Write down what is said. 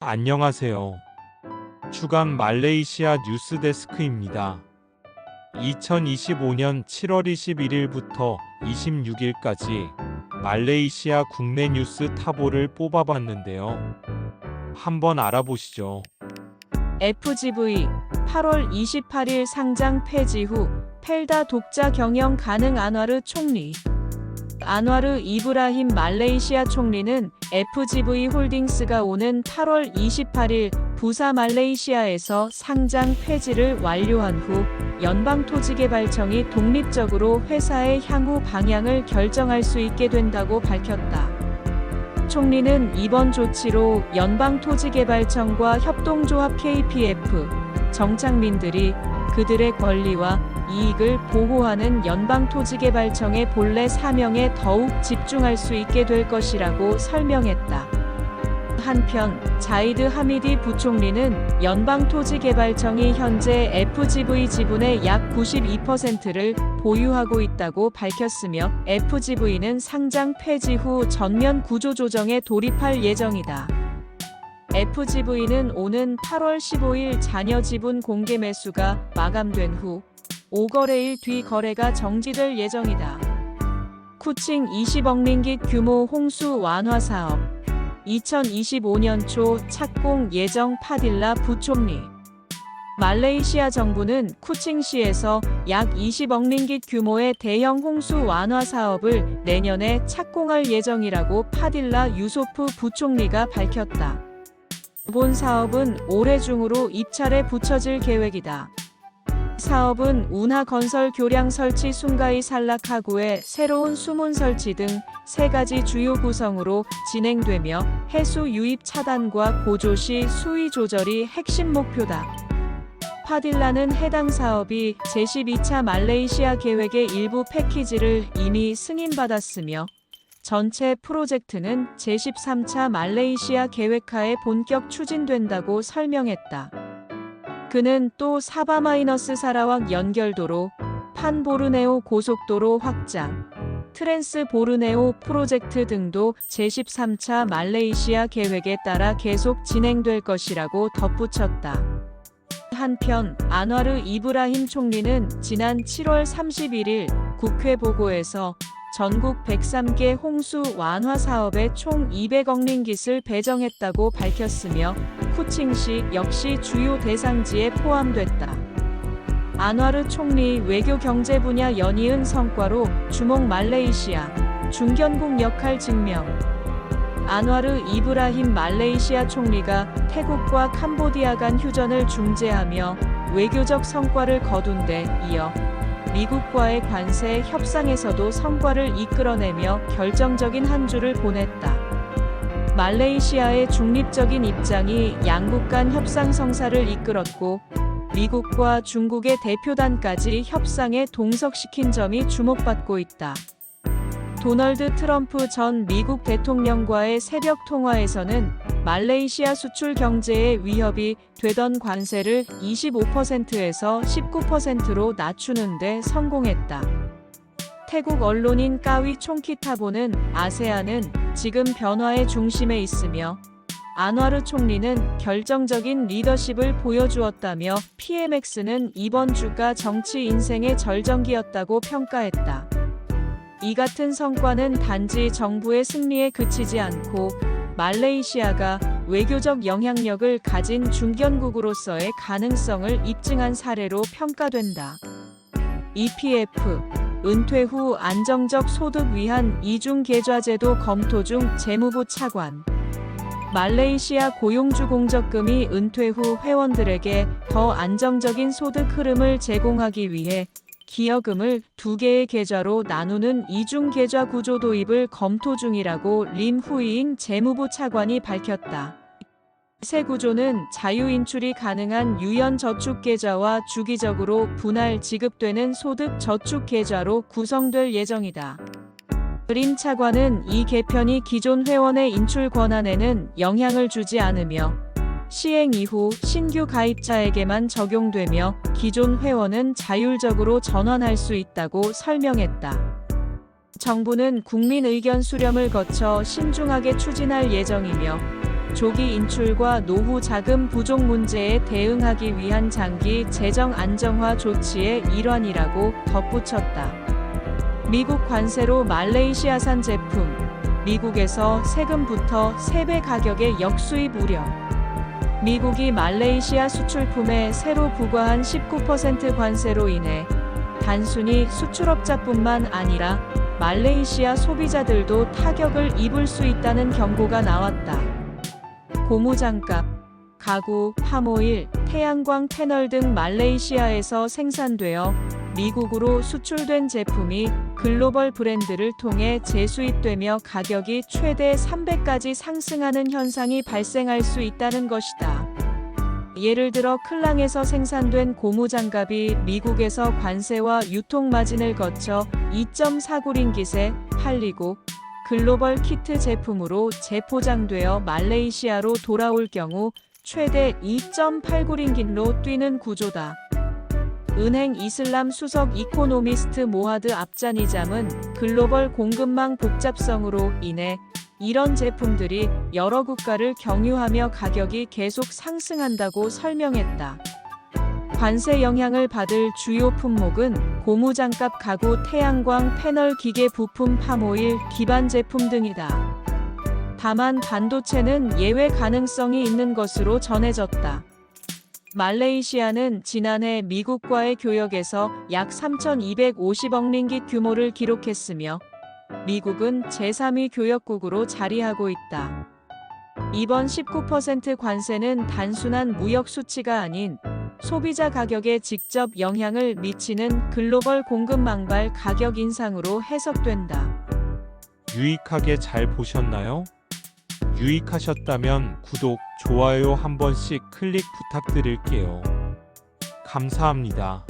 안녕하세요. 주간 말레이시아 뉴스데스크입니다. 2025년 7월 21일부터 26일까지 말레이시아 국내 뉴스 탑5를 뽑아봤는데요. 한번 알아보시죠. FGV 8월 28일 상장 폐지 후 펠다 독자 경영 가능 안와르 총리. 안와르 이브라힘 말레이시아 총리는 FGV 홀딩스가 오는 8월 28일 부사 말레이시아에서 상장 폐지를 완료한 후 연방토지개발청이 독립적으로 회사의 향후 방향을 결정할 수 있게 된다고 밝혔다. 총리는 이번 조치로 연방토지개발청과 협동조합 KPF, 정착민들이 그들의 권리와 이익을 보호하는 연방토지개발청의 본래 사명에 더욱 집중할 수 있게 될 것이라고 설명했다. 한편 자이드 하미디 부총리는 연방토지개발청이 현재 FGV 지분의 약 92%를 보유하고 있다고 밝혔으며 FGV는 상장 폐지 후 전면 구조조정에 돌입할 예정이다. FGV는 오는 8월 15일 잔여 지분 공개 매수가 마감된 후 5거래일 뒤 거래가 정지될 예정이다. 쿠칭 20억 링깃 규모 홍수 완화 사업. 2025년 초 착공 예정 파딜라 부총리. 말레이시아 정부는 쿠칭시에서 약 20억 링깃 규모의 대형 홍수 완화 사업을 내년에 착공할 예정이라고 파딜라 유소프 부총리가 밝혔다. 본 사업은 올해 중으로 입찰에 붙여질 계획이다. 사업은 운하건설 교량 설치 순가이 산락하구의 새로운 수문 설치 등 3가지 주요 구성으로 진행되며 해수 유입 차단과 고조 시 수위 조절이 핵심 목표다. 파딜라는 해당 사업이 제12차 말레이시아 계획의 일부 패키지를 이미 승인받았으며 전체 프로젝트는 제13차 말레이시아 계획하에 본격 추진된다고 설명했다. 그는 또 사바-사라왁 연결도로, 판보르네오 고속도로 확장, 트랜스 보르네오 프로젝트 등도 제13차 말레이시아 계획에 따라 계속 진행될 것이라고 덧붙였다. 한편 안와르 이브라힘 총리는 지난 7월 31일 국회 보고에서 전국 103개 홍수 완화 사업에 총 200억 링깃을 배정했다고 밝혔으며 쿠칭시 역시 주요 대상지에 포함됐다. 안와르 총리 외교 경제 분야 연이은 성과로 주목 말레이시아 중견국 역할 증명. 안와르 이브라힘 말레이시아 총리가 태국과 캄보디아 간 휴전을 중재하며 외교적 성과를 거둔 데 이어 미국과의 관세 협상에서도 성과를 이끌어내며 결정적인 한 주를 보냈다. 말레이시아의 중립적인 입장이 양국 간 협상 성사를 이끌었고 미국과 중국의 대표단까지 협상에 동석시킨 점이 주목받고 있다. 도널드 트럼프 전 미국 대통령과의 새벽 통화에서는 말레이시아 수출 경제에 위협이 되던 관세를 25%에서 19%로 낮추는 데 성공했다. 태국 언론인 까위 총키타보는 아세안은 지금 변화의 중심에 있으며 안와르 총리는 결정적인 리더십을 보여주었다며 PMX는 이번 주가 정치 인생의 절정기였다고 평가했다. 이 같은 성과는 단지 정부의 승리에 그치지 않고 말레이시아가 외교적 영향력을 가진 중견국으로서의 가능성을 입증한 사례로 평가된다. EPF, 은퇴 후 안정적 소득 위한 이중계좌제도 검토 중 재무부 차관. 말레이시아 고용주 공적금이 은퇴 후 회원들에게 더 안정적인 소득 흐름을 제공하기 위해 기여금을 2개의 계좌로 나누는 이중계좌 구조 도입을 검토 중이라고 림 후이잉 재무부 차관이 밝혔다. 새 구조는 자유인출이 가능한 유연저축계좌와 주기적으로 분할 지급되는 소득저축계좌로 구성될 예정이다. 림 차관은 이 개편이 기존 회원의 인출 권한에는 영향을 주지 않으며 시행 이후 신규 가입자에게만 적용되며 기존 회원은 자율적으로 전환할 수 있다고 설명했다. 정부는 국민 의견 수렴을 거쳐 신중하게 추진할 예정이며 조기 인출과 노후 자금 부족 문제에 대응하기 위한 장기 재정 안정화 조치의 일환이라고 덧붙였다. 미국 관세로 말레이시아산 제품, 미국에서 세금부터 3배 가격의 역수입 우려. 미국이 말레이시아 수출품에 새로 부과한 19% 관세로 인해 단순히 수출업자뿐만 아니라 말레이시아 소비자들도 타격을 입을 수 있다는 경고가 나왔다. 고무장갑, 가구, 팜오일, 태양광 패널 등 말레이시아에서 생산되어 미국으로 수출된 제품이 글로벌 브랜드를 통해 재수입되며 가격이 최대 3배까지 상승하는 현상이 발생할 수 있다는 것이다. 예를 들어 클랑에서 생산된 고무장갑이 미국에서 관세와 유통 마진을 거쳐 2.49링깃에 팔리고 글로벌 키트 제품으로 재포장되어 말레이시아로 돌아올 경우 최대 2.89링깃로 뛰는 구조다. 은행 이슬람 수석 이코노미스트 모하드 압자니잠은 글로벌 공급망 복잡성으로 인해 이런 제품들이 여러 국가를 경유하며 가격이 계속 상승한다고 설명했다. 관세 영향을 받을 주요 품목은 고무장갑, 가구, 태양광 패널, 기계 부품, 팜오일, 기반 제품 등이다. 다만 반도체는 예외 가능성이 있는 것으로 전해졌다. 말레이시아는 지난해 미국과의 교역에서 약 3,250억 링깃 규모를 기록했으며 미국은 제3위 교역국으로 자리하고 있다. 이번 19% 관세는 단순한 무역 수치가 아닌 소비자 가격에 직접 영향을 미치는 글로벌 공급 망발 가격 인상으로 해석된다. 유익하게 잘 보셨나요? 유익하셨다면 구독, 좋아요 한 번씩 클릭 부탁드릴게요. 감사합니다.